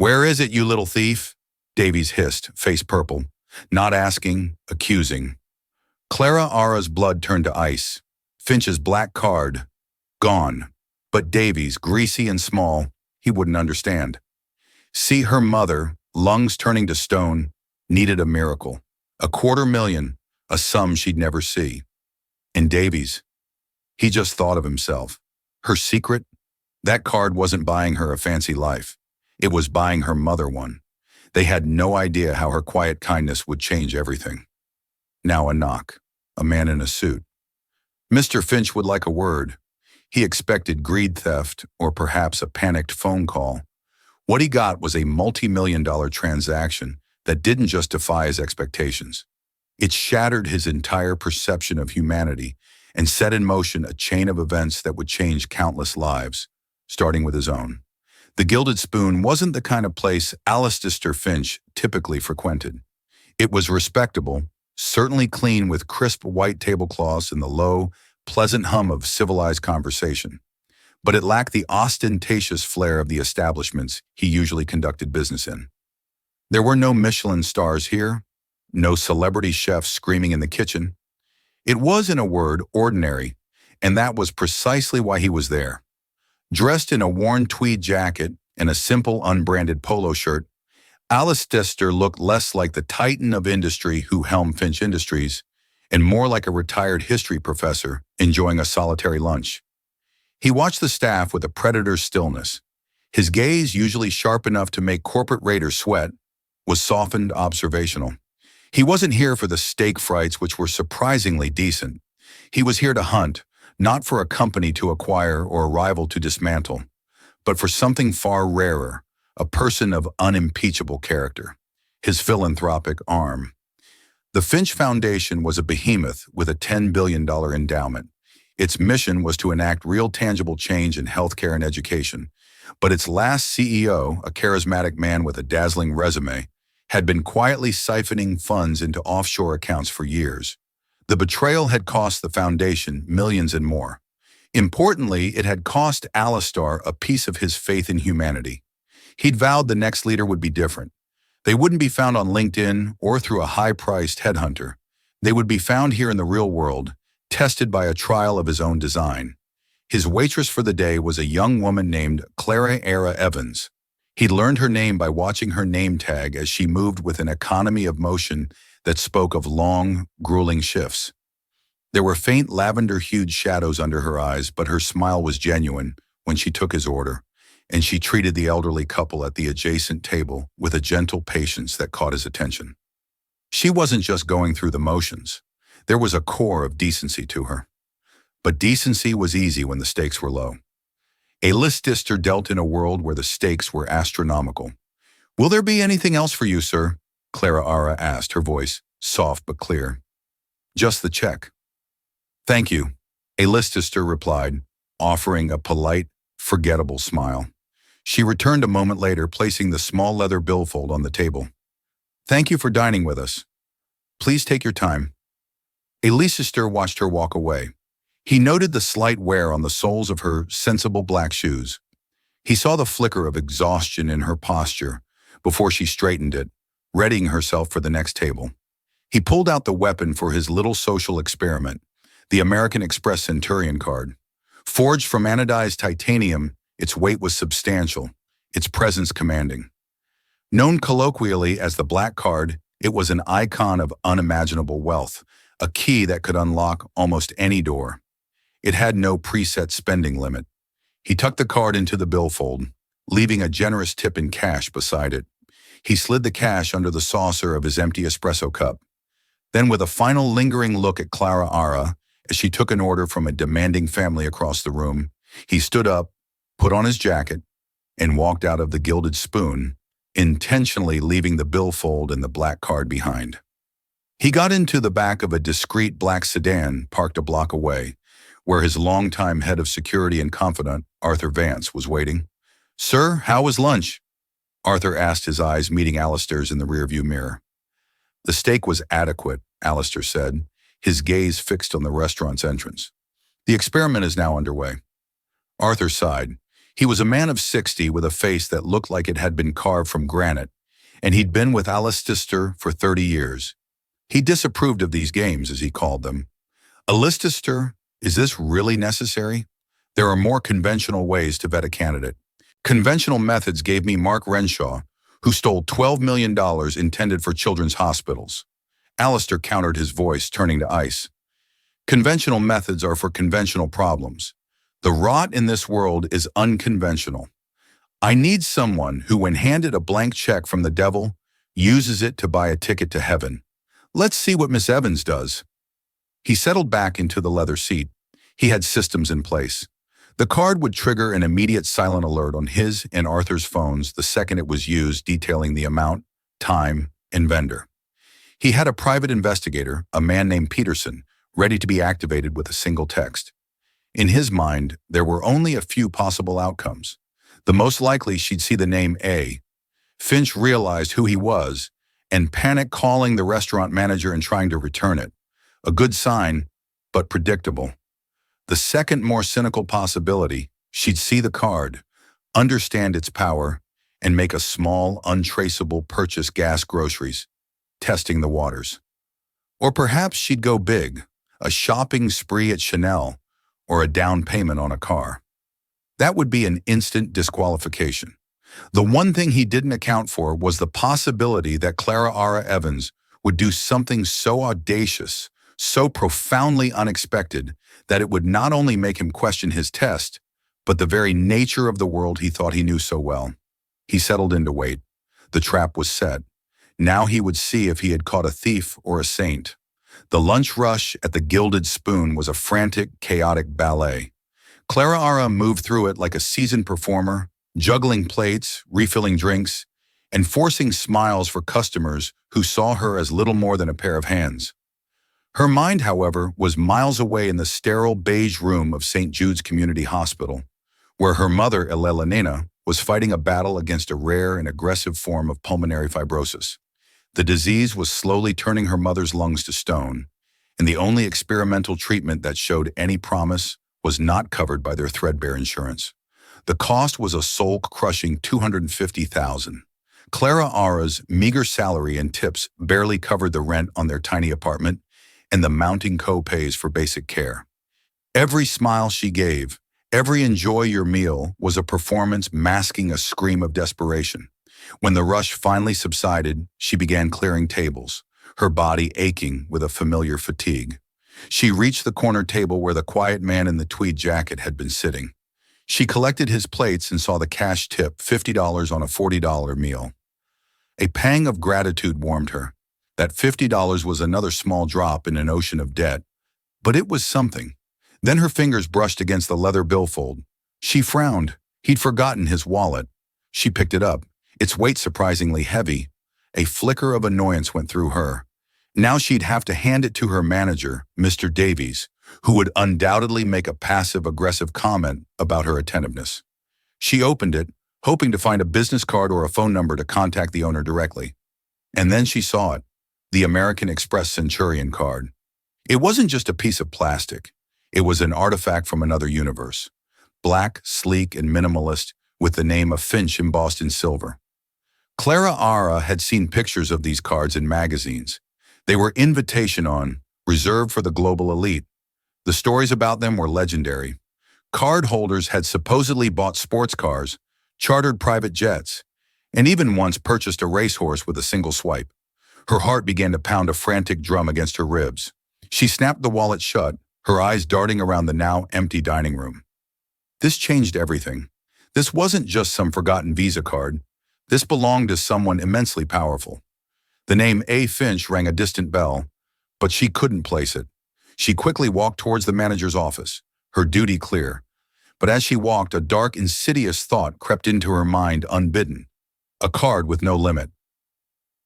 "Where is it, you little thief?" Davies hissed, face purple. Not asking, accusing. Clara Ara's blood turned to ice. Finch's black card, gone. But Davies, greasy and small, he wouldn't understand. See, her mother, lungs turning to stone, needed a miracle. 250,000, a sum she'd never see. And Davies, he just thought of himself. Her secret? That card wasn't buying her a fancy life. It was buying her mother one. They had no idea how her quiet kindness would change everything. Now a knock. A man in a suit. Mr. Finch would like a word. He expected greed theft or perhaps a panicked phone call. What he got was a multi-million-dollar transaction that didn't just defy his expectations. It shattered his entire perception of humanity and set in motion a chain of events that would change countless lives, starting with his own. The Gilded Spoon wasn't the kind of place Alistair Finch typically frequented. It was respectable, certainly clean with crisp white tablecloths and the low, pleasant hum of civilized conversation. But it lacked the ostentatious flair of the establishments he usually conducted business in. There were no Michelin stars here, no celebrity chefs screaming in the kitchen. It was, in a word, ordinary, and that was precisely why he was there. Dressed in a worn tweed jacket and a simple unbranded polo shirt, Alistair looked less like the titan of industry who helmed Finch Industries and more like a retired history professor enjoying a solitary lunch. He watched the staff with a predator's stillness. His gaze, usually sharp enough to make corporate raiders sweat, was softened, observational. He wasn't here for the steak frights, which were surprisingly decent. He was here to hunt, not for a company to acquire or a rival to dismantle, but for something far rarer, a person of unimpeachable character, his philanthropic arm. The Finch Foundation was a behemoth with a $10 billion endowment. Its mission was to enact real tangible change in healthcare and education, but its last CEO, a charismatic man with a dazzling resume, had been quietly siphoning funds into offshore accounts for years. The betrayal had cost the foundation millions and more. Importantly, it had cost Alistair a piece of his faith in humanity. He'd vowed the next leader would be different. They wouldn't be found on LinkedIn or through a high-priced headhunter. They would be found here in the real world, tested by a trial of his own design. His waitress for the day was a young woman named Clara Ara Evans. He'd learned her name by watching her name tag as she moved with an economy of motion that spoke of long, grueling shifts. There were faint lavender-hued shadows under her eyes, but her smile was genuine when she took his order, and she treated the elderly couple at the adjacent table with a gentle patience that caught his attention. She wasn't just going through the motions. There was a core of decency to her. But decency was easy when the stakes were low. Alistair dealt in a world where the stakes were astronomical. "Will there be anything else for you, sir?" Clara Ara asked, her voice soft but clear. "Just the check." "Thank you," Alistair replied, offering a polite, forgettable smile. She returned a moment later, placing the small leather billfold on the table. "Thank you for dining with us. Please take your time." Alistair watched her walk away. He noted the slight wear on the soles of her sensible black shoes. He saw the flicker of exhaustion in her posture before she straightened it, readying herself for the next table. He pulled out the weapon for his little social experiment, the American Express Centurion card. Forged from anodized titanium, its weight was substantial, its presence commanding. Known colloquially as the Black Card, it was an icon of unimaginable wealth, a key that could unlock almost any door. It had no preset spending limit. He tucked the card into the billfold, leaving a generous tip in cash beside it. He slid the cash under the saucer of his empty espresso cup. Then, with a final lingering look at Clara Ara, as she took an order from a demanding family across the room, he stood up, put on his jacket, and walked out of the Gilded Spoon, intentionally leaving the billfold and the black card behind. He got into the back of a discreet black sedan parked a block away, where his longtime head of security and confidant, Arthur Vance, was waiting. "Sir, how was lunch?" Arthur asked, his eyes meeting Alistair's in the rearview mirror. "The steak was adequate," Alistair said, his gaze fixed on the restaurant's entrance. "The experiment is now underway." Arthur sighed. He was a man of 60 with a face that looked like it had been carved from granite, and he'd been with Alistair for 30 years. He disapproved of these games, as he called them. Alistair, is this really necessary? There are more conventional ways to vet a candidate. Conventional methods gave me Mark Renshaw, who stole $12 million intended for children's hospitals. Alistair countered, his voice turning to ice. Conventional methods are for conventional problems. The rot in this world is unconventional. I need someone who, when handed a blank check from the devil, uses it to buy a ticket to heaven. Let's see what Miss Evans does. He settled back into the leather seat. He had systems in place. The card would trigger an immediate silent alert on his and Arthur's phones the second it was used, detailing the amount, time, and vendor. He had a private investigator, a man named Peterson, ready to be activated with a single text. In his mind, there were only a few possible outcomes. The most likely, she'd see the name A. Finch realized who he was and panicked, calling the restaurant manager and trying to return it. A good sign, but predictable. The second, more cynical possibility, she'd see the card, understand its power, and make a small, untraceable purchase, gas, groceries, testing the waters. Or perhaps she'd go big, a shopping spree at Chanel, or a down payment on a car. That would be an instant disqualification. The one thing he didn't account for was the possibility that Clara Ara Evans would do something so audacious, so profoundly unexpected, that it would not only make him question his test, but the very nature of the world he thought he knew so well. He settled in to wait. The trap was set. Now he would see if he had caught a thief or a saint. The lunch rush at the Gilded Spoon was a frantic, chaotic ballet. Clara Ara moved through it like a seasoned performer, juggling plates, refilling drinks, and forcing smiles for customers who saw her as little more than a pair of hands. Her mind, however, was miles away in the sterile beige room of St. Jude's Community Hospital, where her mother, Elena, was fighting a battle against a rare and aggressive form of pulmonary fibrosis. The disease was slowly turning her mother's lungs to stone, and the only experimental treatment that showed any promise was not covered by their threadbare insurance. The cost was a soul-crushing $250,000. Clara Ara's meager salary and tips barely covered the rent on their tiny apartment and the mounting co-pays for basic care. Every smile she gave, every enjoy your meal, was a performance masking a scream of desperation. When the rush finally subsided, she began clearing tables, her body aching with a familiar fatigue. She reached the corner table where the quiet man in the tweed jacket had been sitting. She collected his plates and saw the cash tip, $50 on a $40 meal. A pang of gratitude warmed her. That $50 was another small drop in an ocean of debt, but it was something. Then her fingers brushed against the leather billfold. She frowned. He'd forgotten his wallet. She picked it up, its weight surprisingly heavy. A flicker of annoyance went through her. Now she'd have to hand it to her manager, Mr. Davies, who would undoubtedly make a passive-aggressive comment about her attentiveness. She opened it, hoping to find a business card or a phone number to contact the owner directly. And then she saw it, the American Express Centurion card. It wasn't just a piece of plastic. It was an artifact from another universe. Black, sleek, and minimalist, with the name of Finch embossed in silver. Clara Ara had seen pictures of these cards in magazines. They were invitation on, reserved for the global elite. The stories about them were legendary. Card holders had supposedly bought sports cars, chartered private jets, and even once purchased a racehorse with a single swipe. Her heart began to pound a frantic drum against her ribs. She snapped the wallet shut, her eyes darting around the now empty dining room. This changed everything. This wasn't just some forgotten Visa card. This belonged to someone immensely powerful. The name A. Finch rang a distant bell, but she couldn't place it. She quickly walked towards the manager's office, her duty clear. But as she walked, a dark, insidious thought crept into her mind unbidden. A card with no limit.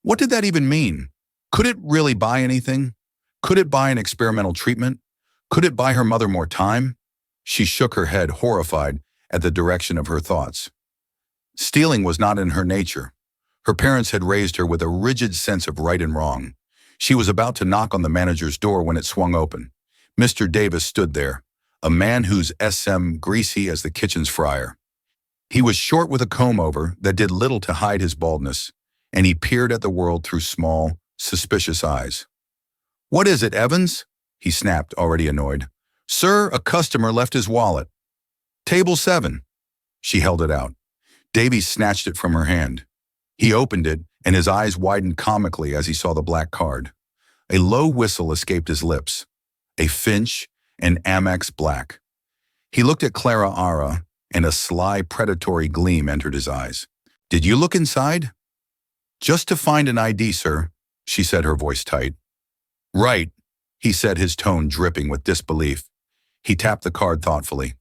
What did that even mean? Could it really buy anything? Could it buy an experimental treatment? Could it buy her mother more time? She shook her head, horrified at the direction of her thoughts. Stealing was not in her nature. Her parents had raised her with a rigid sense of right and wrong. She was about to knock on the manager's door when it swung open. Mr. Davis stood there, a man whose SM greasy as the kitchen's fryer. He was short with a comb-over that did little to hide his baldness, and he peered at the world through small, suspicious eyes. "What is it, Evans?" he snapped, already annoyed. "Sir, a customer left his wallet." "Table 7. She held it out. Davies snatched it from her hand. He opened it, and his eyes widened comically as he saw the black card. A low whistle escaped his lips. A Finch and Amex Black. He looked at Clara Ara, and a sly, predatory gleam entered his eyes. "Did you look inside?" "Just to find an ID, sir," she said, her voice tight. "Right," he said, his tone dripping with disbelief. He tapped the card thoughtfully.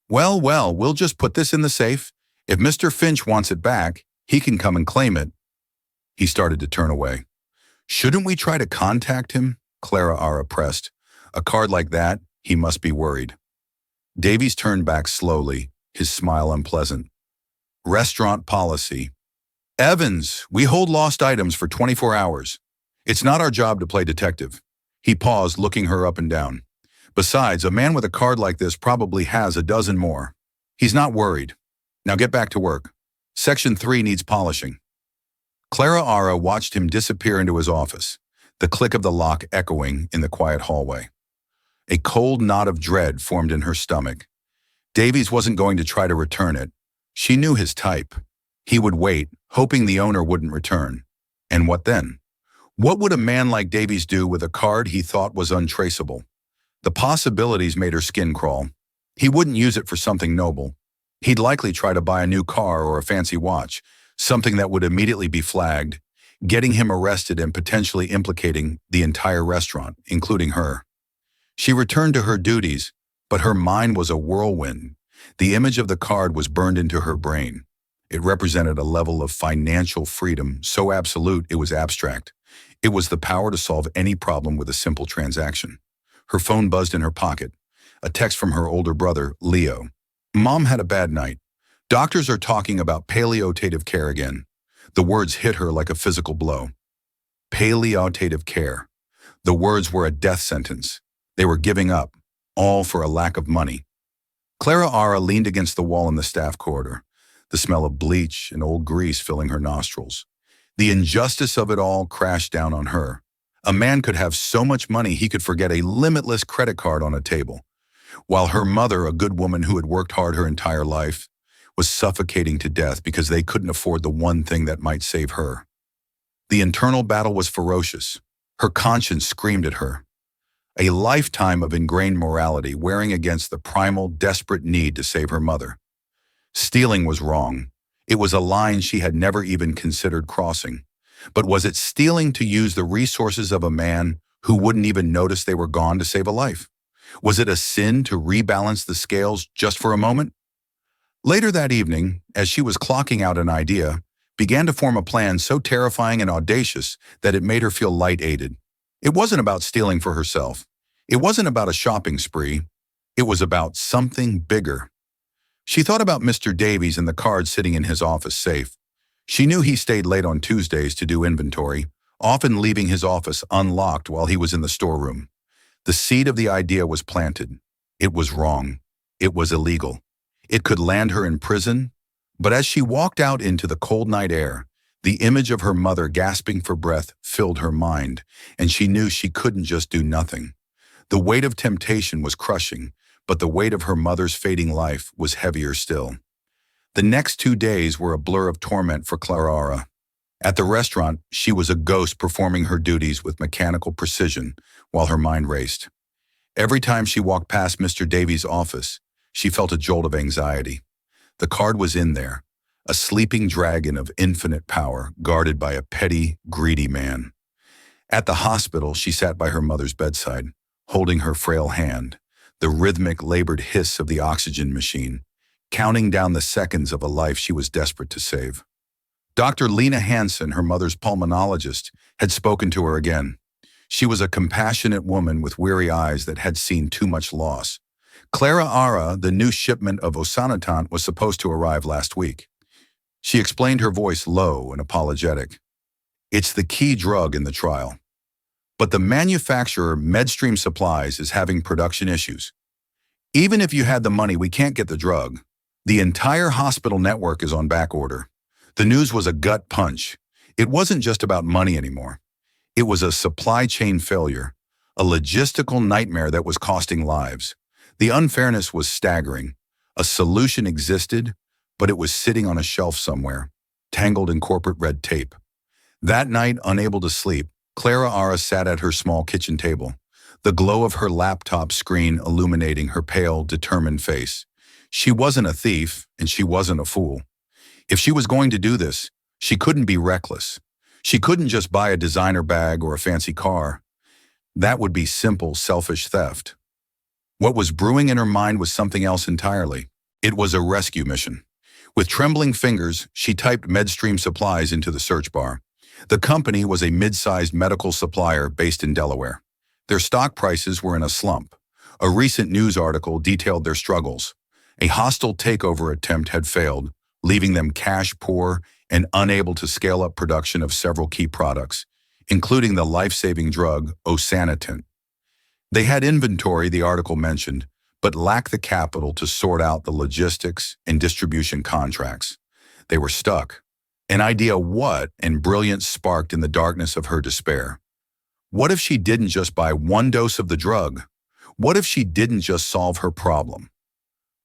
Well, we'll just put this in the safe. If Mr. Finch wants it back, he can come and claim it." He started to turn away. "Shouldn't we try to contact him?" Clara Ara pressed. "A card like that, he must be worried." Davies turned back slowly, his smile unpleasant. "Restaurant policy. Evans, we hold lost items for 24 hours. It's not our job to play detective." He paused, looking her up and down. "Besides, a man with a card like this probably has a dozen more. He's not worried. Now get back to work. Section 3 needs polishing." Clara Ara watched him disappear into his office, the click of the lock echoing in the quiet hallway. A cold knot of dread formed in her stomach. Davies wasn't going to try to return it. She knew his type. He would wait, hoping the owner wouldn't return. And what then? What would a man like Davies do with a card he thought was untraceable? The possibilities made her skin crawl. He wouldn't use it for something noble. He'd likely try to buy a new car or a fancy watch, something that would immediately be flagged, getting him arrested and potentially implicating the entire restaurant, including her. She returned to her duties, but her mind was a whirlwind. The image of the card was burned into her brain. It represented a level of financial freedom so absolute it was abstract. It was the power to solve any problem with a simple transaction. Her phone buzzed in her pocket. A text from her older brother, Leo. "Mom had a bad night. Doctors are talking about palliative care again." The words hit her like a physical blow. Palliative care. The words were a death sentence. They were giving up, all for a lack of money. Clara Ara leaned against the wall in the staff corridor, the smell of bleach and old grease filling her nostrils. The injustice of it all crashed down on her. A man could have so much money he could forget a limitless credit card on a table, while her mother, a good woman who had worked hard her entire life, was suffocating to death because they couldn't afford the one thing that might save her. The internal battle was ferocious. Her conscience screamed at her. A lifetime of ingrained morality wearing against the primal, desperate need to save her mother. Stealing was wrong. It was a line she had never even considered crossing. But was it stealing to use the resources of a man who wouldn't even notice they were gone to save a life? Was it a sin to rebalance the scales just for a moment? Later that evening, as she was clocking out an idea, began to form a plan so terrifying and audacious that it made her feel light-aided. It wasn't about stealing for herself. It wasn't about a shopping spree. It was about something bigger. She thought about Mr. Davies and the card sitting in his office safe. She knew he stayed late on Tuesdays to do inventory, often leaving his office unlocked while he was in the storeroom. The seed of the idea was planted. It was wrong. It was illegal. It could land her in prison. But as she walked out into the cold night air, the image of her mother gasping for breath filled her mind, and she knew she couldn't just do nothing. The weight of temptation was crushing, but the weight of her mother's fading life was heavier still. The next 2 days were a blur of torment for Clara Ara. At the restaurant, she was a ghost performing her duties with mechanical precision while her mind raced. Every time she walked past Mr. Davies' office, she felt a jolt of anxiety. The card was in there, a sleeping dragon of infinite power, guarded by a petty, greedy man. At the hospital, she sat by her mother's bedside, holding her frail hand, the rhythmic, labored hiss of the oxygen machine, counting down the seconds of a life she was desperate to save. Dr. Lena Hansen, her mother's pulmonologist, had spoken to her again. She was a compassionate woman with weary eyes that had seen too much loss. Clara Ara, the new shipment of Osanatant, was supposed to arrive last week. She explained, her voice low and apologetic. "It's the key drug in the trial. But the manufacturer, Medstream Supplies, is having production issues. Even if you had the money, we can't get the drug. The entire hospital network is on back order. The news was a gut punch. It wasn't just about money anymore. It was a supply chain failure, a logistical nightmare that was costing lives. The unfairness was staggering. A solution existed, but it was sitting on a shelf somewhere, tangled in corporate red tape. That night, unable to sleep, Clara Ara sat at her small kitchen table, the glow of her laptop screen illuminating her pale, determined face. She wasn't a thief, and she wasn't a fool. If she was going to do this, she couldn't be reckless. She couldn't just buy a designer bag or a fancy car. That would be simple, selfish theft. What was brewing in her mind was something else entirely. It was a rescue mission. With trembling fingers, she typed Medstream Supplies into the search bar. The company was a mid-sized medical supplier based in Delaware. Their stock prices were in a slump. A recent news article detailed their struggles. A hostile takeover attempt had failed, leaving them cash poor and unable to scale up production of several key products, including the life-saving drug Osanitin. They had inventory, the article mentioned, but lacked the capital to sort out the logistics and distribution contracts. They were stuck. An idea what and brilliance sparked in the darkness of her despair. What if she didn't just buy one dose of the drug? What if she didn't just solve her problem?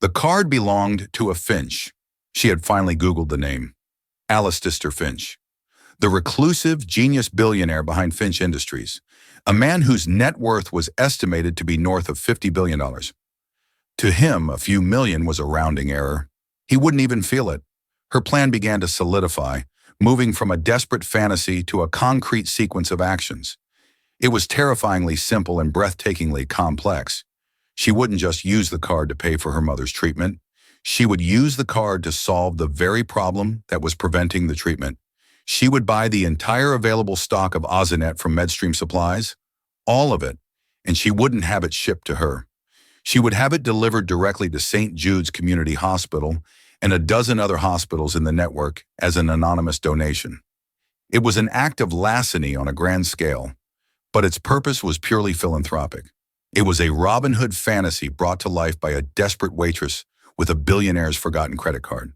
The card belonged to a Finch. She had finally Googled the name. Alistair Finch. The reclusive, genius billionaire behind Finch Industries. A man whose net worth was estimated to be north of $50 billion. To him, a few million was a rounding error. He wouldn't even feel it. Her plan began to solidify, moving from a desperate fantasy to a concrete sequence of actions. It was terrifyingly simple and breathtakingly complex. She wouldn't just use the card to pay for her mother's treatment. She would use the card to solve the very problem that was preventing the treatment. She would buy the entire available stock of Ozanet from Medstream Supplies, all of it, and she wouldn't have it shipped to her. She would have it delivered directly to St. Jude's Community Hospital and a dozen other hospitals in the network as an anonymous donation. It was an act of larceny on a grand scale, but its purpose was purely philanthropic. It was a Robin Hood fantasy brought to life by a desperate waitress with a billionaire's forgotten credit card.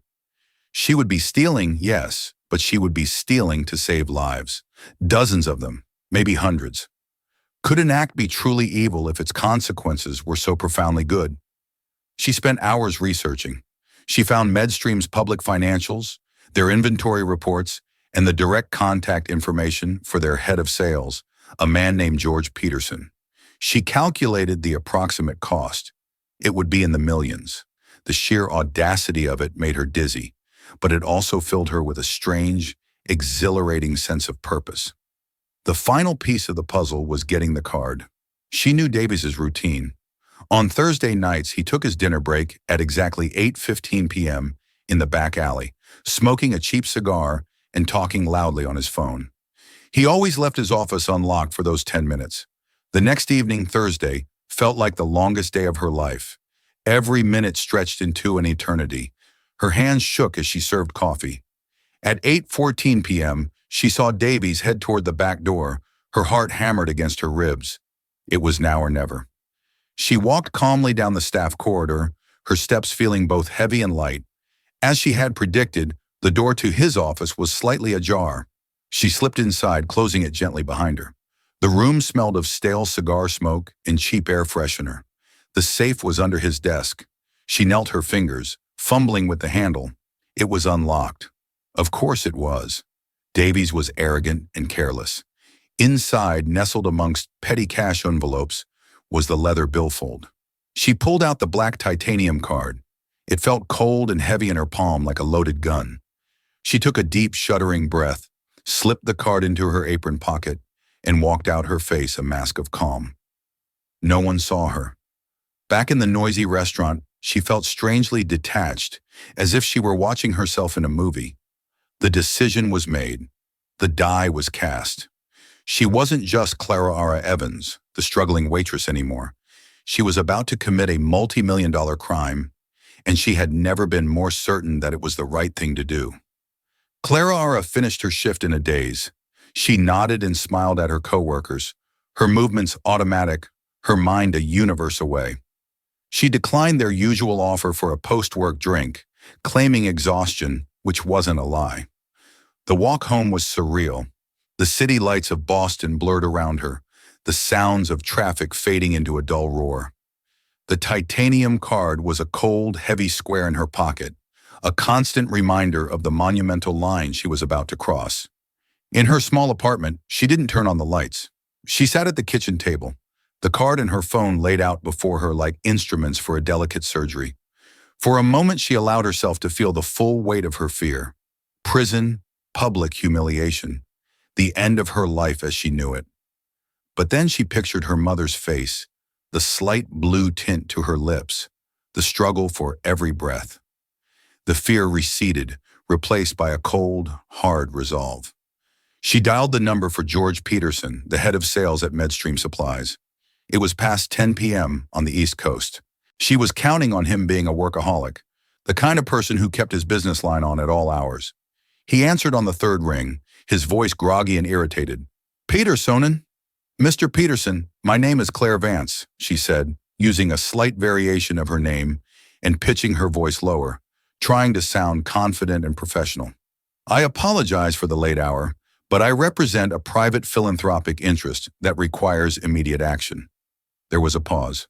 She would be stealing, yes, but she would be stealing to save lives. Dozens of them, maybe hundreds. Could an act be truly evil if its consequences were so profoundly good? She spent hours researching. She found Medstream's public financials, their inventory reports, and the direct contact information for their head of sales, a man named George Peterson. She calculated the approximate cost. It would be in the millions. The sheer audacity of it made her dizzy, but it also filled her with a strange, exhilarating sense of purpose. The final piece of the puzzle was getting the card. She knew Davies's routine. On Thursday nights, he took his dinner break at exactly 8:15 p.m. in the back alley, smoking a cheap cigar and talking loudly on his phone. He always left his office unlocked for those 10 minutes. The next evening, Thursday, felt like the longest day of her life. Every minute stretched into an eternity. Her hands shook as she served coffee. At 8:14 p.m., she saw Davies head toward the back door, her heart hammered against her ribs. It was now or never. She walked calmly down the staff corridor, her steps feeling both heavy and light. As she had predicted, the door to his office was slightly ajar. She slipped inside, closing it gently behind her. The room smelled of stale cigar smoke and cheap air freshener. The safe was under his desk. She knelt her fingers, fumbling with the handle. It was unlocked. Of course it was. Davies was arrogant and careless. Inside, nestled amongst petty cash envelopes, was the leather billfold. She pulled out the black titanium card. It felt cold and heavy in her palm like a loaded gun. She took a deep, shuddering breath, slipped the card into her apron pocket, and walked out, her face a mask of calm. No one saw her. Back in the noisy restaurant, she felt strangely detached, as if she were watching herself in a movie. The decision was made. The die was cast. She wasn't just Clara Ara Evans, the struggling waitress, anymore. She was about to commit a multi-million-dollar crime, and she had never been more certain that it was the right thing to do. Clara Ara finished her shift in a daze. She nodded and smiled at her coworkers, her movements automatic, her mind a universe away. She declined their usual offer for a post-work drink, claiming exhaustion, which wasn't a lie. The walk home was surreal. The city lights of Boston blurred around her, the sounds of traffic fading into a dull roar. The titanium card was a cold, heavy square in her pocket, a constant reminder of the monumental line she was about to cross. In her small apartment, she didn't turn on the lights. She sat at the kitchen table, the card and her phone laid out before her like instruments for a delicate surgery. For a moment, she allowed herself to feel the full weight of her fear. Prison, public humiliation, the end of her life as she knew it. But then she pictured her mother's face, the slight blue tint to her lips, the struggle for every breath. The fear receded, replaced by a cold, hard resolve. She dialed the number for George Peterson, the head of sales at Medstream Supplies. It was past 10 p.m. on the East Coast. She was counting on him being a workaholic, the kind of person who kept his business line on at all hours. He answered on the third ring, his voice groggy and irritated. "Petersonen?" "Mr. Peterson, my name is Claire Vance," she said, using a slight variation of her name and pitching her voice lower, trying to sound confident and professional. "I apologize for the late hour, but I represent a private philanthropic interest that requires immediate action." There was a pause.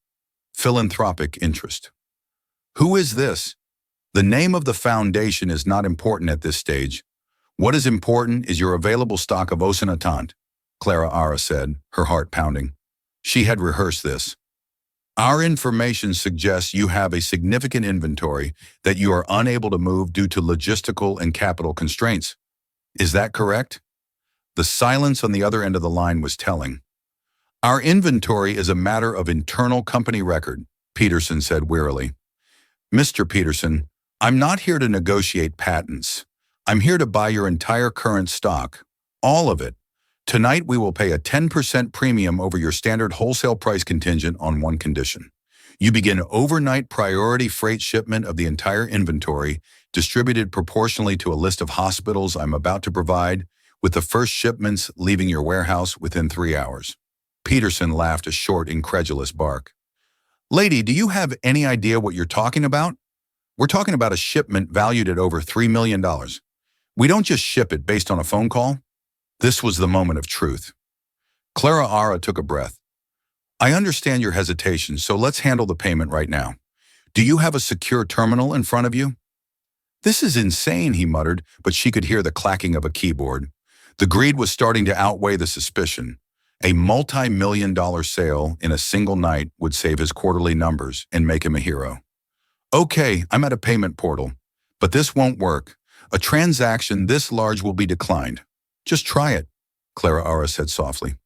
Philanthropic interest. Who is this? The name of the foundation is not important at this stage. What is important is your available stock of Osinatant, Clara Ara said, her heart pounding. She had rehearsed this. "Our information suggests you have a significant inventory that you are unable to move due to logistical and capital constraints. Is that correct?" The silence on the other end of the line was telling. "Our inventory is a matter of internal company record," Peterson said wearily. "Mr. Peterson, I'm not here to negotiate patents. I'm here to buy your entire current stock, all of it. Tonight we will pay a 10% premium over your standard wholesale price contingent on one condition. You begin overnight priority freight shipment of the entire inventory, distributed proportionally to a list of hospitals I'm about to provide, with the first shipments leaving your warehouse within 3 hours." Peterson laughed a short, incredulous bark. "Lady, do you have any idea what you're talking about? We're talking about a shipment valued at over $3 million. We don't just ship it based on a phone call." This was the moment of truth. Clara Ara took a breath. "I understand your hesitation, so let's handle the payment right now. Do you have a secure terminal in front of you?" "This is insane," he muttered, but she could hear the clacking of a keyboard. The greed was starting to outweigh the suspicion. A multi-million-dollar sale in a single night would save his quarterly numbers and make him a hero. "Okay, I'm at a payment portal, but this won't work. A transaction this large will be declined. Just try it," Clara Ara said softly.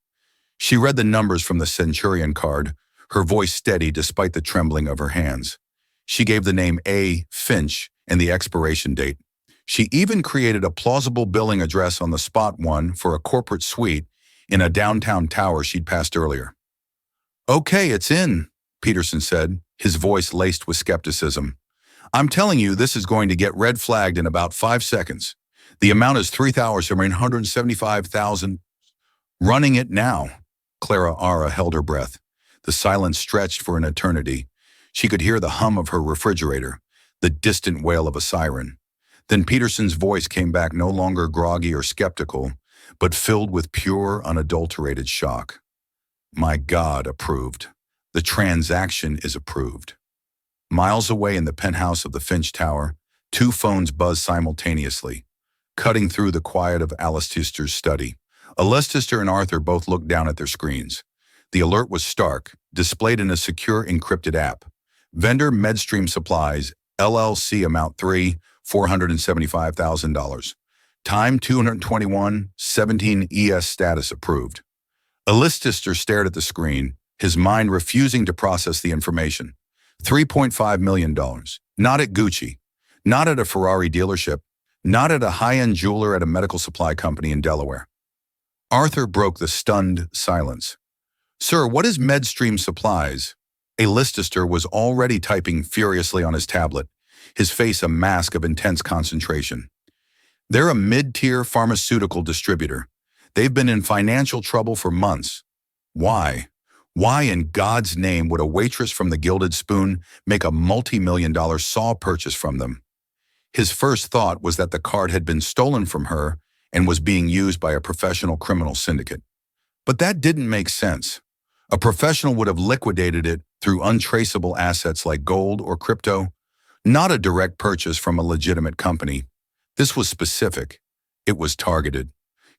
She read the numbers from the Centurion card, her voice steady despite the trembling of her hands. She gave the name A. Finch and the expiration date. She even created a plausible billing address on the spot one for a corporate suite in a downtown tower she'd passed earlier. "Okay, it's in," Peterson said, his voice laced with skepticism. "I'm telling you, this is going to get red flagged in about 5 seconds. The amount is $3,775,000. Running it now." Clara Ara held her breath. The silence stretched for an eternity. She could hear the hum of her refrigerator, the distant wail of a siren. Then Peterson's voice came back no longer groggy or skeptical, but filled with pure, unadulterated shock. "My God, approved. The transaction is approved." Miles away in the penthouse of the Finch Tower, 2 phones buzzed simultaneously, cutting through the quiet of Alistair's study. Alistair and Arthur both looked down at their screens. The alert was stark, displayed in a secure encrypted app. Vendor Medstream Supplies, LLC, amount $475,000. Time 221:17 ES, status approved. Alistair stared at the screen, his mind refusing to process the information. $3.5 million. Not at Gucci. Not at a Ferrari dealership. Not at a high-end jeweler at a medical supply company in Delaware. Arthur broke the stunned silence. "Sir, what is Medstream Supplies?" Alistair was already typing furiously on his tablet, his face a mask of intense concentration. "They're a mid-tier pharmaceutical distributor. They've been in financial trouble for months. Why? Why in God's name would a waitress from the Gilded Spoon make a multi-million-dollar saw purchase from them? His first thought was that the card had been stolen from her and was being used by a professional criminal syndicate. But that didn't make sense. A professional would have liquidated it through untraceable assets like gold or crypto, not a direct purchase from a legitimate company. This was specific. It was targeted.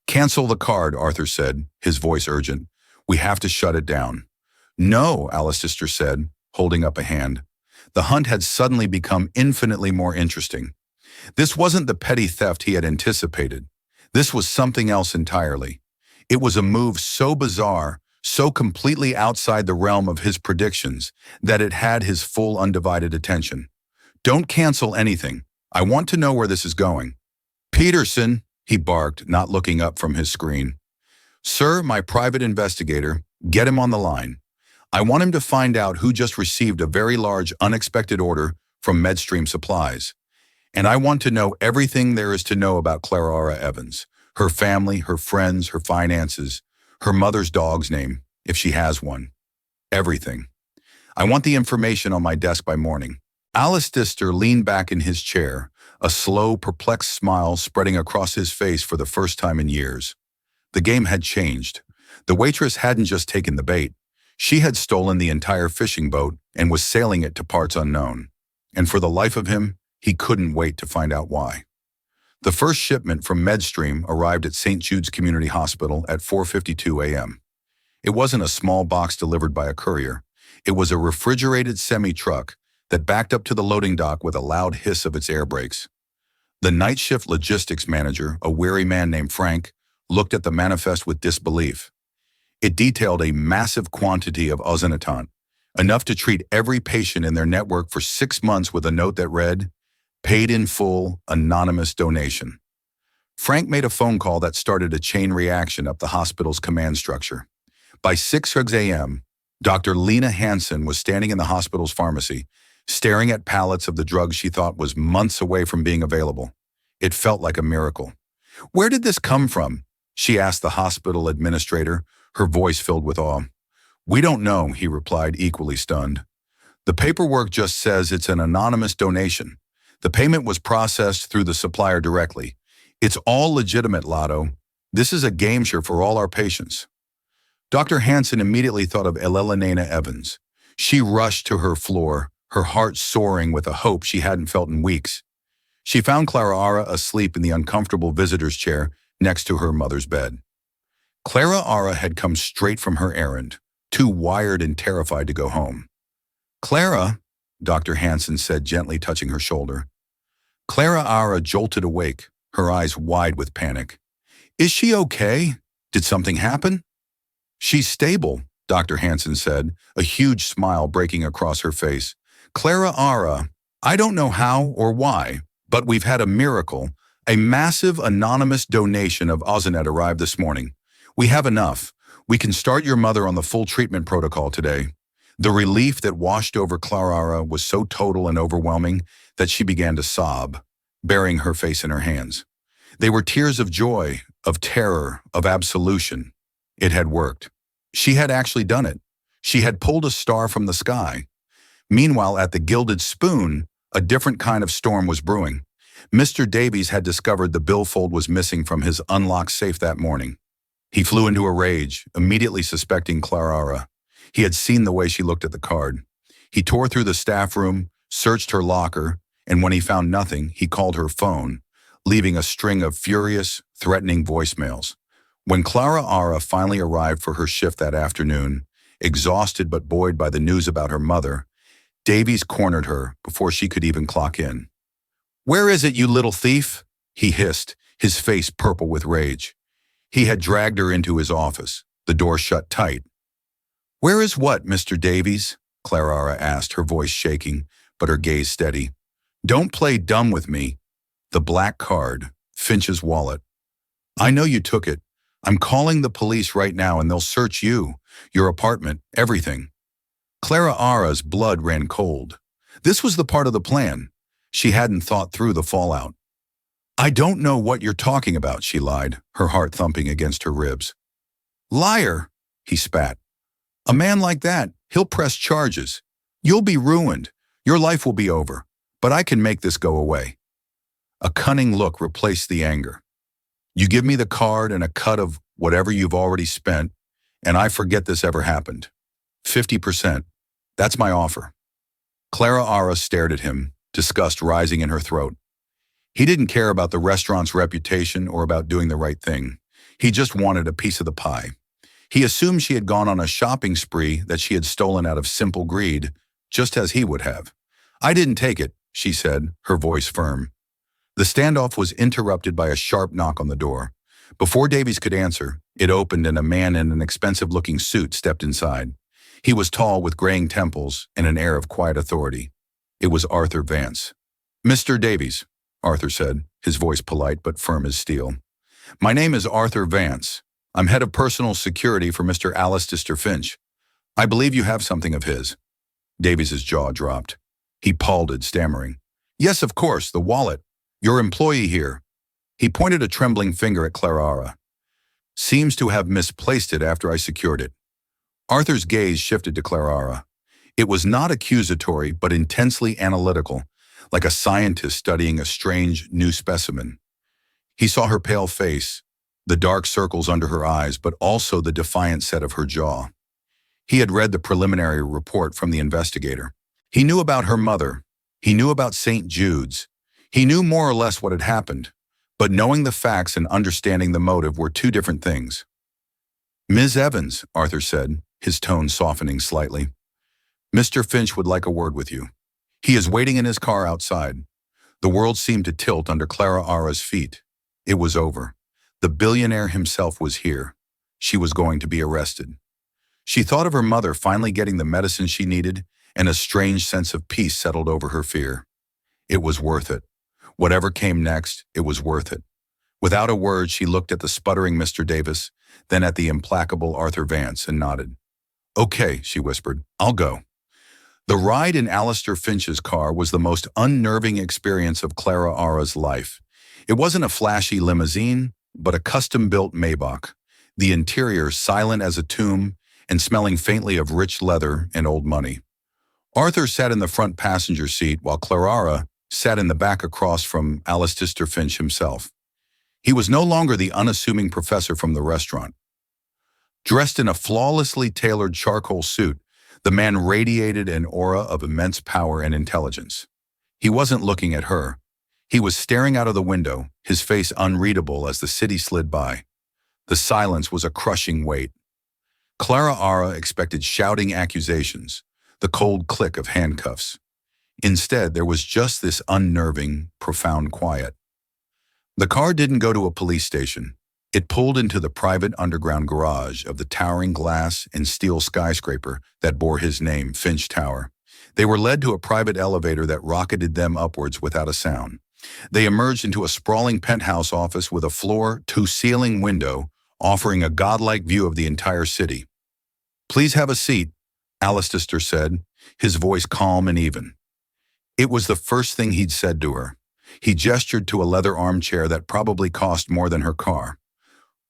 "Cancel the card," Arthur said, his voice urgent. "We have to shut it down." "No," Alistair said, holding up a hand. The hunt had suddenly become infinitely more interesting. This wasn't the petty theft he had anticipated. This was something else entirely. It was a move so bizarre, so completely outside the realm of his predictions, that it had his full undivided attention. "Don't cancel anything. I want to know where this is going." "Peterson," he barked, not looking up from his screen. "Sir, my private investigator, get him on the line. I want him to find out who just received a very large, unexpected order from Medstream Supplies. And I want to know everything there is to know about Clara Evans, her family, her friends, her finances, her mother's dog's name, if she has one. Everything. I want the information on my desk by morning." Alistair leaned back in his chair, a slow, perplexed smile spreading across his face for the first time in years. The game had changed. The waitress hadn't just taken the bait. She had stolen the entire fishing boat and was sailing it to parts unknown. And for the life of him, he couldn't wait to find out why. The first shipment from Medstream arrived at St. Jude's Community Hospital at 4:52 a.m. It wasn't a small box delivered by a courier. It was a refrigerated semi-truck that backed up to the loading dock with a loud hiss of its air brakes. The night shift logistics manager, a weary man named Frank, looked at the manifest with disbelief. It detailed a massive quantity of ozonitant, enough to treat every patient in their network for 6 months, with a note that read, "Paid in full, anonymous donation." Frank made a phone call that started a chain reaction up the hospital's command structure. By 6 a.m., Dr. Lena Hansen was standing in the hospital's pharmacy, staring at pallets of the drug she thought was months away from being available. It felt like a miracle. "Where did this come from?" she asked the hospital administrator, her voice filled with awe. "We don't know," he replied, equally stunned. "The paperwork just says it's an anonymous donation. The payment was processed through the supplier directly. It's all legitimate, Lotto. This is a game changer for all our patients." Dr. Hansen immediately thought of Elena Evans. She rushed to her floor, her heart soaring with a hope she hadn't felt in weeks. She found Clara asleep in the uncomfortable visitor's chair next to her mother's bed. Clara had come straight from her errand, too wired and terrified to go home. "Clara," Dr. Hansen said, gently touching her shoulder. Clara jolted awake, her eyes wide with panic. "Is she okay? Did something happen?" "She's stable," Dr. Hansen said, a huge smile breaking across her face. "Clara, I don't know how or why, but we've had a miracle. A massive anonymous donation of Ozonet arrived this morning. We have enough. We can start your mother on the full treatment protocol today." The relief that washed over Clara was so total and overwhelming that she began to sob, burying her face in her hands. They were tears of joy, of terror, of absolution. It had worked. She had actually done it. She had pulled a star from the sky. Meanwhile, at the Gilded Spoon, a different kind of storm was brewing. Mr. Davies had discovered the billfold was missing from his unlocked safe that morning. He flew into a rage, immediately suspecting Clara. He had seen the way she looked at the card. He tore through the staff room, searched her locker, and when he found nothing, he called her phone, leaving a string of furious, threatening voicemails. When Clara finally arrived for her shift that afternoon, exhausted but buoyed by the news about her mother, Davies cornered her before she could even clock in. "Where is it, you little thief?" he hissed, his face purple with rage. He had dragged her into his office, the door shut tight. "Where is what, Mr. Davies?" Clara asked, her voice shaking, but her gaze steady. "Don't play dumb with me." "The black card, Finch's wallet. I know you took it. I'm calling the police right now and they'll search you, your apartment, everything." Clara's blood ran cold. This was the part of the plan. She hadn't thought through the fallout. "I don't know what you're talking about," she lied, her heart thumping against her ribs. "Liar," he spat. "A man like that, he'll press charges. You'll be ruined. Your life will be over. But I can make this go away." A cunning look replaced the anger. You give me the card and a cut of whatever you've already spent, and I forget this ever happened. 50%. That's my offer. Clara Ara stared at him, disgust rising in her throat. He didn't care about the restaurant's reputation or about doing the right thing. He just wanted a piece of the pie. He assumed she had gone on a shopping spree that she had stolen out of simple greed, just as he would have. I didn't take it, she said, her voice firm. The standoff was interrupted by a sharp knock on the door. Before Davies could answer, it opened and a man in an expensive-looking suit stepped inside. He was tall with graying temples and an air of quiet authority. It was Arthur Vance. "Mr. Davies," Arthur said, his voice polite but firm as steel. "My name is Arthur Vance. I'm head of personal security for Mr. Alistair Finch. I believe you have something of his." Davies's jaw dropped. He paled, stammering. "Yes, of course, the wallet. Your employee here." He pointed a trembling finger at Clara. "Seems to have misplaced it after I secured it." Arthur's gaze shifted to Clara. It was not accusatory, but intensely analytical, like a scientist studying a strange, new specimen. He saw her pale face, the dark circles under her eyes, but also the defiant set of her jaw. He had read the preliminary report from the investigator. He knew about her mother. He knew about St. Jude's. He knew more or less what had happened, but knowing the facts and understanding the motive were two different things. "Ms. Evans," Arthur said, his tone softening slightly. "Mr. Finch would like a word with you. He is waiting in his car outside." The world seemed to tilt under Clara Ara's feet. It was over. The billionaire himself was here. She was going to be arrested. She thought of her mother finally getting the medicine she needed, and a strange sense of peace settled over her fear. It was worth it. Whatever came next, it was worth it. Without a word, she looked at the sputtering Mr. Davis, then at the implacable Arthur Vance, and nodded. "Okay," she whispered, "I'll go." The ride in Alistair Finch's car was the most unnerving experience of Clara Ara's life. It wasn't a flashy limousine, but a custom-built Maybach, the interior silent as a tomb and smelling faintly of rich leather and old money. Arthur sat in the front passenger seat while Clara sat in the back across from Alistair Finch himself. He was no longer the unassuming professor from the restaurant. Dressed in a flawlessly tailored charcoal suit, the man radiated an aura of immense power and intelligence. He wasn't looking at her. He was staring out of the window, his face unreadable as the city slid by. The silence was a crushing weight. Clara Ara expected shouting accusations, the cold click of handcuffs. Instead, there was just this unnerving, profound quiet. The car didn't go to a police station. It pulled into the private underground garage of the towering glass and steel skyscraper that bore his name, Finch Tower. They were led to a private elevator that rocketed them upwards without a sound. They emerged into a sprawling penthouse office with a floor-to-ceiling window offering a godlike view of the entire city. "Please have a seat," Alistair said, his voice calm and even. It was the first thing he'd said to her. He gestured to a leather armchair that probably cost more than her car.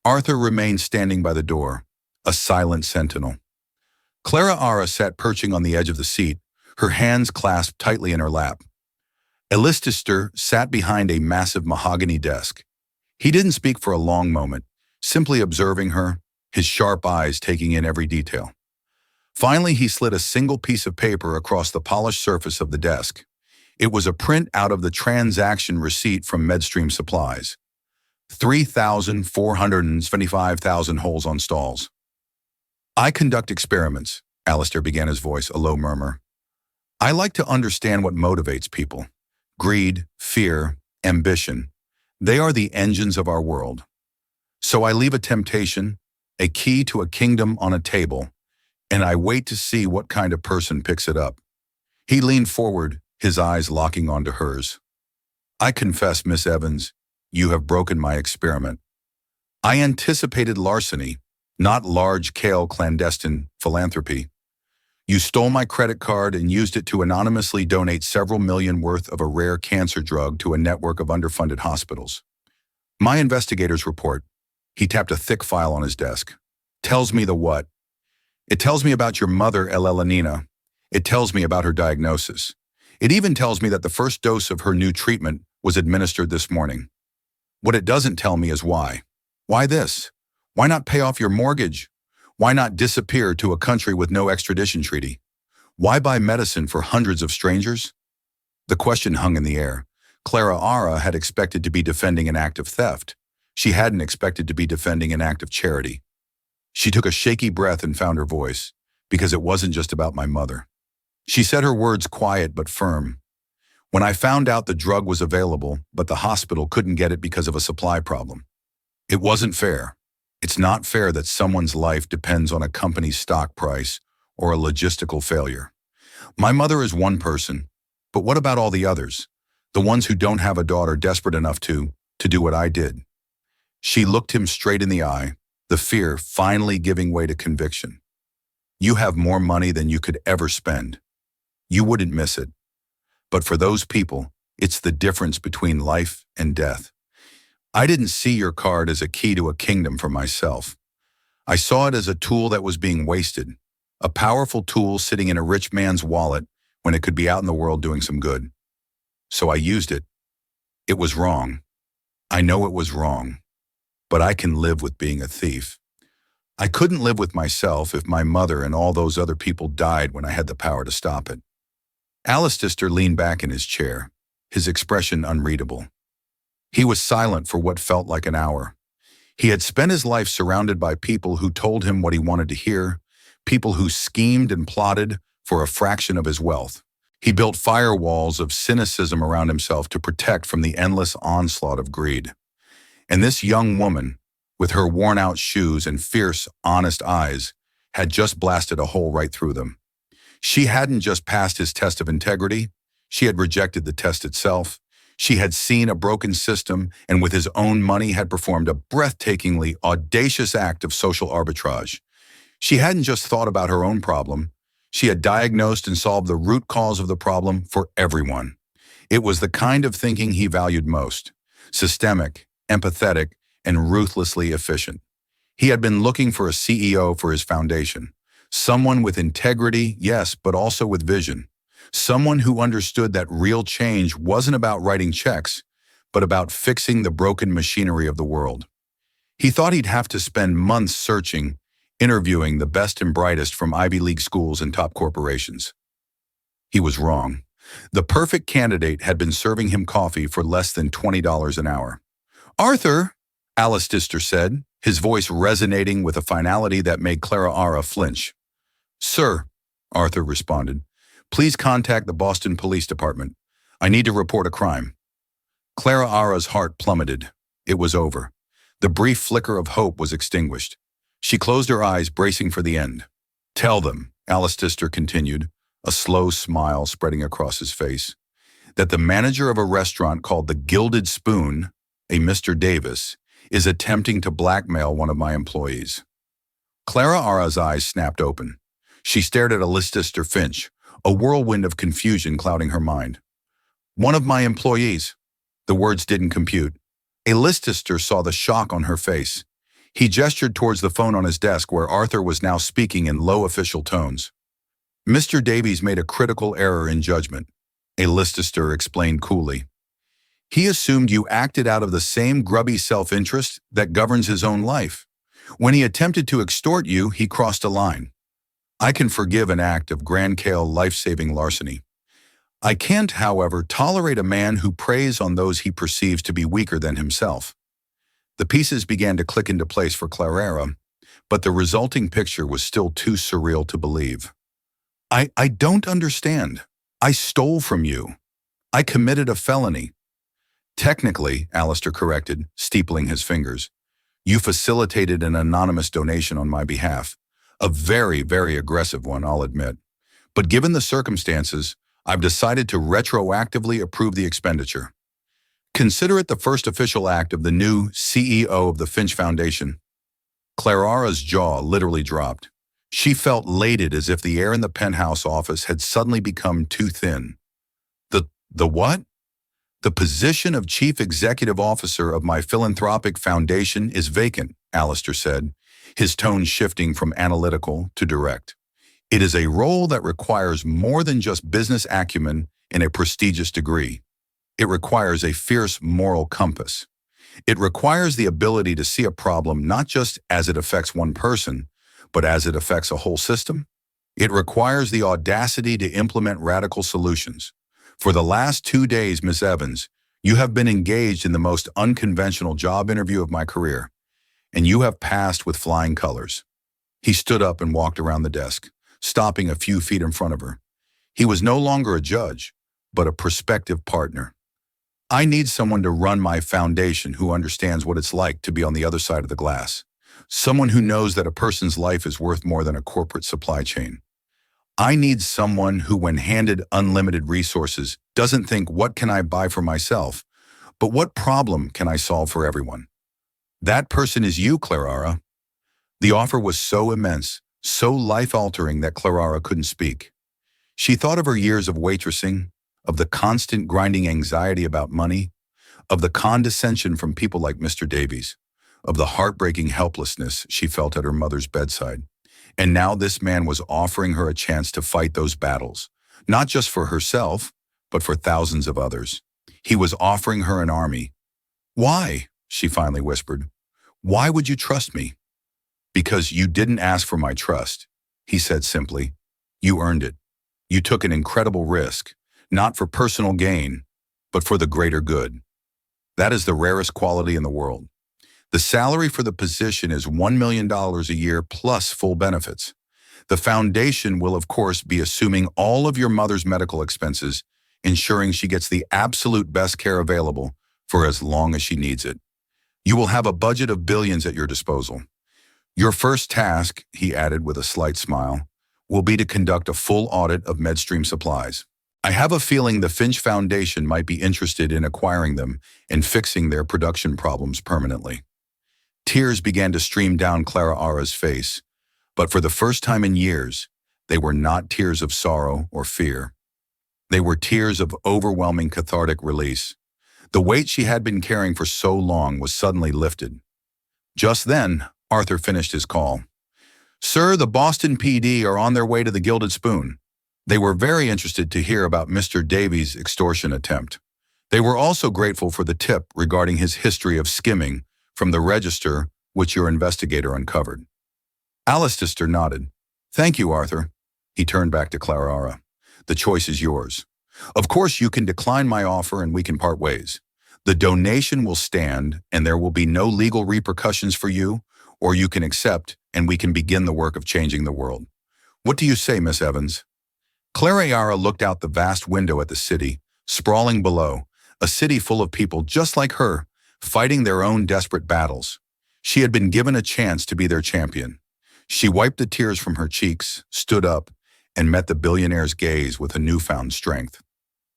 Arthur remained standing by the door, a silent sentinel. Clara Ara sat perching on the edge of the seat, her hands clasped tightly in her lap. Alistair sat behind a massive mahogany desk. He didn't speak for a long moment, simply observing her, his sharp eyes taking in every detail. Finally, he slid a single piece of paper across the polished surface of the desk. It was a print out of the transaction receipt from Medstream Supplies. 3,475,000 holes on stalls. "I conduct experiments," Alistair began, his voice a low murmur. "I like to understand what motivates people. Greed, fear, ambition. They are the engines of our world. So I leave a temptation, a key to a kingdom on a table, and I wait to see what kind of person picks it up." He leaned forward, his eyes locking onto hers. "I confess, Miss Evans, you have broken my experiment. I anticipated larceny, not large-scale clandestine philanthropy. You stole my credit card and used it to anonymously donate several million worth of a rare cancer drug to a network of underfunded hospitals. My investigator's report," he tapped a thick file on his desk, "tells me the what. It tells me about your mother, Elelenina. It tells me about her diagnosis. It even tells me that the first dose of her new treatment was administered this morning. What it doesn't tell me is why. Why this? Why not pay off your mortgage? Why not disappear to a country with no extradition treaty? Why buy medicine for hundreds of strangers? The question hung in the air. Clara Ara had expected to be defending an act of theft. She hadn't expected to be defending an act of charity. She took a shaky breath and found her voice, because it wasn't just about my mother. She said her words quiet but firm. When I found out the drug was available, but the hospital couldn't get it because of a supply problem. It wasn't fair. It's not fair that someone's life depends on a company's stock price or a logistical failure. My mother is one person, but what about all the others? The ones who don't have a daughter desperate enough to do what I did. She looked him straight in the eye, the fear finally giving way to conviction. You have more money than you could ever spend. You wouldn't miss it. But for those people, it's the difference between life and death. I didn't see your card as a key to a kingdom for myself. I saw it as a tool that was being wasted, a powerful tool sitting in a rich man's wallet when it could be out in the world doing some good. So I used it. It was wrong. I know it was wrong, but I can live with being a thief. I couldn't live with myself if my mother and all those other people died when I had the power to stop it. Alistair leaned back in his chair, his expression unreadable. He was silent for what felt like an hour. He had spent his life surrounded by people who told him what he wanted to hear, people who schemed and plotted for a fraction of his wealth. He built firewalls of cynicism around himself to protect from the endless onslaught of greed. And this young woman, with her worn-out shoes and fierce, honest eyes, had just blasted a hole right through them. She hadn't just passed his test of integrity, she had rejected the test itself. She had seen a broken system and with his own money had performed a breathtakingly audacious act of social arbitrage. She hadn't just thought about her own problem, she had diagnosed and solved the root cause of the problem for everyone. It was the kind of thinking he valued most, systemic, empathetic, and ruthlessly efficient. He had been looking for a CEO for his foundation. Someone with integrity, yes, but also with vision. Someone who understood that real change wasn't about writing checks, but about fixing the broken machinery of the world. He thought he'd have to spend months searching, interviewing the best and brightest from Ivy League schools and top corporations. He was wrong. The perfect candidate had been serving him coffee for less than $20 an hour. "Arthur," Alistair said, his voice resonating with a finality that made Clara Ara flinch. "Sir," Arthur responded, "please contact the Boston Police Department. I need to report a crime." Clara Ara's heart plummeted. It was over. The brief flicker of hope was extinguished. She closed her eyes, bracing for the end. "Tell them," Alistair continued, a slow smile spreading across his face, "that the manager of a restaurant called the Gilded Spoon, a Mr. Davis, is attempting to blackmail one of my employees." Clara Ara's eyes snapped open. She stared at Alistair Finch, a whirlwind of confusion clouding her mind. "One of my employees." The words didn't compute. Alistair saw the shock on her face. He gestured towards the phone on his desk where Arthur was now speaking in low official tones. "Mr. Davies made a critical error in judgment," Alistair explained coolly. "He assumed you acted out of the same grubby self-interest that governs his own life. When he attempted to extort you, he crossed a line. I can forgive an act of grand-scale life-saving larceny. I can't, however, tolerate a man who preys on those he perceives to be weaker than himself." The pieces began to click into place for Clara, but the resulting picture was still too surreal to believe. I don't understand. I stole from you. I committed a felony." "Technically," Alistair corrected, steepling his fingers, "you facilitated an anonymous donation on my behalf. A very, very aggressive one, I'll admit. But given the circumstances, I've decided to retroactively approve the expenditure. Consider it the first official act of the new CEO of the Finch Foundation." Clara's jaw literally dropped. She felt elated as if the air in the penthouse office had suddenly become too thin. The what?" "The position of Chief Executive Officer of my philanthropic foundation is vacant," Alistair said, his tone shifting from analytical to direct. "It is a role that requires more than just business acumen and a prestigious degree. It requires a fierce moral compass. It requires the ability to see a problem not just as it affects one person, but as it affects a whole system. It requires the audacity to implement radical solutions. For the last 2 days, Miss Evans, you have been engaged in the most unconventional job interview of my career, and you have passed with flying colors. He stood up and walked around the desk, stopping a few feet in front of her. He was no longer a judge, but a prospective partner. I need someone to run my foundation who understands what it's like to be on the other side of the glass. Someone who knows that a person's life is worth more than a corporate supply chain. I need someone who, when handed unlimited resources, doesn't think, what can I buy for myself, but what problem can I solve for everyone? That person is you, Clara. The offer was so immense, so life-altering that Clara couldn't speak. She thought of her years of waitressing, of the constant grinding anxiety about money, of the condescension from people like Mr. Davies, of the heartbreaking helplessness she felt at her mother's bedside. And now this man was offering her a chance to fight those battles, not just for herself, but for thousands of others. He was offering her an army. Why? She finally whispered. Why would you trust me? Because you didn't ask for my trust, he said simply. You earned it. You took an incredible risk, not for personal gain, but for the greater good. That is the rarest quality in the world. The salary for the position is $1 million a year plus full benefits. The foundation will, of course, be assuming all of your mother's medical expenses, ensuring she gets the absolute best care available for as long as she needs it. You will have a budget of billions at your disposal. Your first task, he added with a slight smile, will be to conduct a full audit of Medstream supplies. I have a feeling the Finch Foundation might be interested in acquiring them and fixing their production problems permanently. Tears began to stream down Clara's face, but for the first time in years, they were not tears of sorrow or fear. They were tears of overwhelming cathartic release. The weight she had been carrying for so long was suddenly lifted. Just then, Arthur finished his call. Sir, the Boston PD are on their way to the Gilded Spoon. They were very interested to hear about Mr. Davies' extortion attempt. They were also grateful for the tip regarding his history of skimming from the register which your investigator uncovered. Alistair nodded. Thank you, Arthur. He turned back to Clara. The choice is yours. Of course, you can decline my offer and we can part ways. The donation will stand and there will be no legal repercussions for you, or you can accept and we can begin the work of changing the world. What do you say, Miss Evans? Clara looked out the vast window at the city, sprawling below, a city full of people just like her, fighting their own desperate battles. She had been given a chance to be their champion. She wiped the tears from her cheeks, stood up, and met the billionaire's gaze with a newfound strength.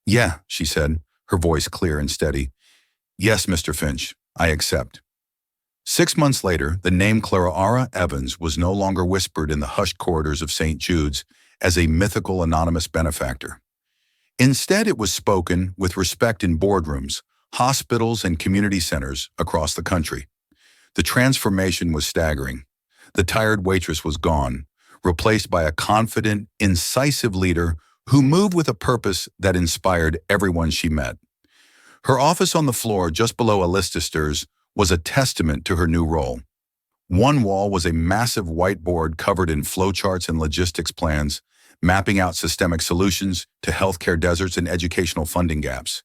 Yeah, she said, her voice clear and steady. Yes, Mr. Finch, I accept. 6 months later, the name Clara Evans was no longer whispered in the hushed corridors of St. Jude's as a mythical anonymous benefactor. Instead, it was spoken with respect in boardrooms, hospitals, and community centers across the country. The transformation was staggering. The tired waitress was gone, replaced by a confident, incisive leader who moved with a purpose that inspired everyone she met. Her office on the floor just below Alistair's was a testament to her new role. One wall was a massive whiteboard covered in flowcharts and logistics plans, mapping out systemic solutions to healthcare deserts and educational funding gaps.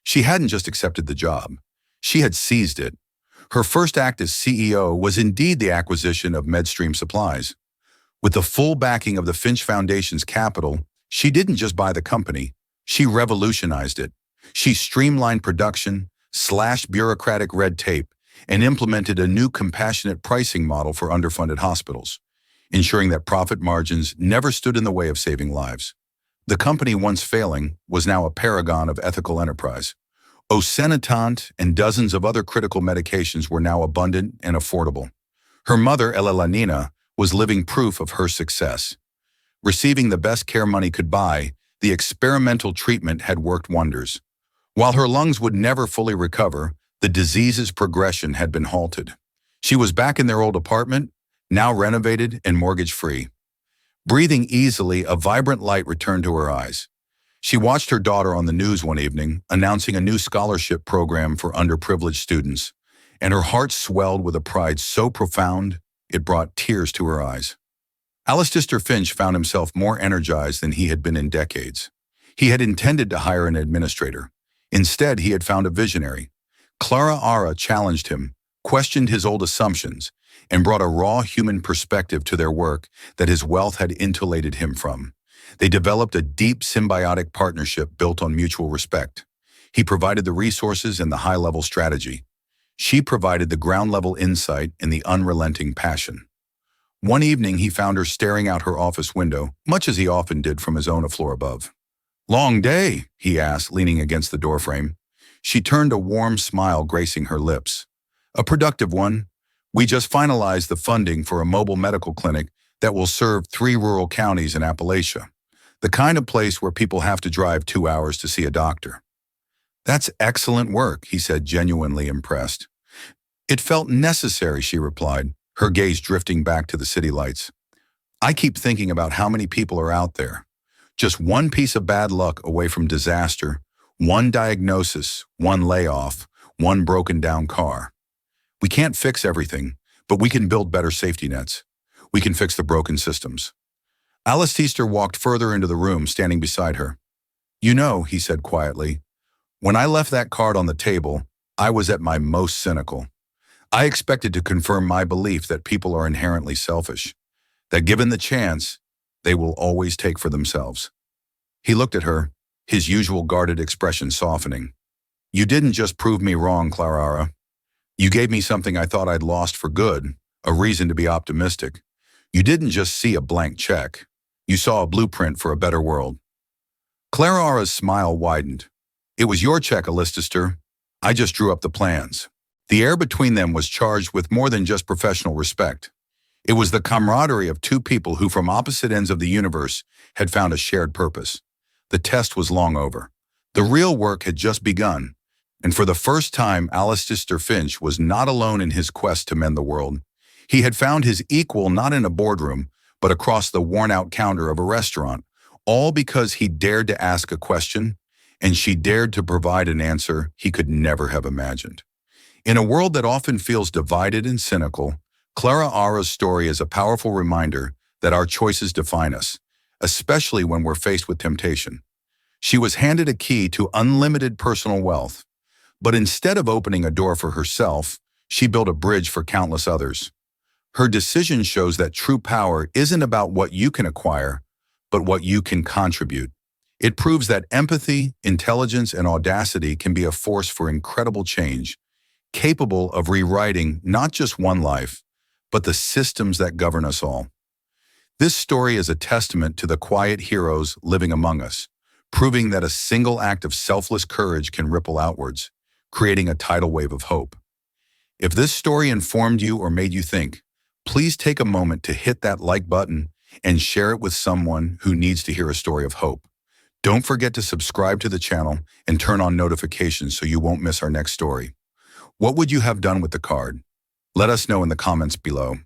She hadn't just accepted the job. She had seized it. Her first act as CEO was indeed the acquisition of Medstream Supplies. With the full backing of the Finch Foundation's capital, she didn't just buy the company, she revolutionized it. She streamlined production, slashed bureaucratic red tape, and implemented a new compassionate pricing model for underfunded hospitals, ensuring that profit margins never stood in the way of saving lives. The company, once failing, was now a paragon of ethical enterprise. Oxenitant and dozens of other critical medications were now abundant and affordable. Her mother, Elenina, was living proof of her success. Receiving the best care money could buy, the experimental treatment had worked wonders. While her lungs would never fully recover, the disease's progression had been halted. She was back in their old apartment, now renovated and mortgage-free. Breathing easily, a vibrant light returned to her eyes. She watched her daughter on the news one evening, announcing a new scholarship program for underprivileged students, and her heart swelled with a pride so profound it brought tears to her eyes. Alistair Finch found himself more energized than he had been in decades. He had intended to hire an administrator. Instead, he had found a visionary. Clara Ara challenged him, questioned his old assumptions, and brought a raw human perspective to their work that his wealth had insulated him from. They developed a deep symbiotic partnership built on mutual respect. He provided the resources and the high-level strategy. She provided the ground-level insight and the unrelenting passion. One evening, he found her staring out her office window, much as he often did from his own a floor above. "Long day?" he asked, leaning against the doorframe. She turned, a warm smile gracing her lips. "A productive one. We just finalized the funding for a mobile medical clinic that will serve 3 rural counties in Appalachia, the kind of place where people have to drive 2 hours to see a doctor." "That's excellent work," he said, genuinely impressed. "It felt necessary," she replied, her gaze drifting back to the city lights. "I keep thinking about how many people are out there, just one piece of bad luck away from disaster, one diagnosis, one layoff, one broken down car. We can't fix everything, but we can build better safety nets. We can fix the broken systems." Alistair walked further into the room, standing beside her. "You know," he said quietly, "when I left that card on the table, I was at my most cynical. I expected to confirm my belief that people are inherently selfish, that given the chance, they will always take for themselves." He looked at her, his usual guarded expression softening. "You didn't just prove me wrong, Clara. You gave me something I thought I'd lost for good, a reason to be optimistic. You didn't just see a blank check. You saw a blueprint for a better world." Clara's smile widened. "It was your check, Alistair. I just drew up the plans." The air between them was charged with more than just professional respect. It was the camaraderie of two people who, from opposite ends of the universe, had found a shared purpose. The test was long over. The real work had just begun, and for the first time, Alistair Finch was not alone in his quest to mend the world. He had found his equal not in a boardroom, but across the worn-out counter of a restaurant, all because he dared to ask a question, and she dared to provide an answer he could never have imagined. In a world that often feels divided and cynical, Clara Ara's story is a powerful reminder that our choices define us, especially when we're faced with temptation. She was handed a key to unlimited personal wealth, but instead of opening a door for herself, she built a bridge for countless others. Her decision shows that true power isn't about what you can acquire, but what you can contribute. It proves that empathy, intelligence, and audacity can be a force for incredible change, capable of rewriting not just one life, but the systems that govern us all. This story is a testament to the quiet heroes living among us, proving that a single act of selfless courage can ripple outwards, creating a tidal wave of hope. If this story informed you or made you think, please take a moment to hit that like button and share it with someone who needs to hear a story of hope. Don't forget to subscribe to the channel and turn on notifications so you won't miss our next story. What would you have done with the card? Let us know in the comments below.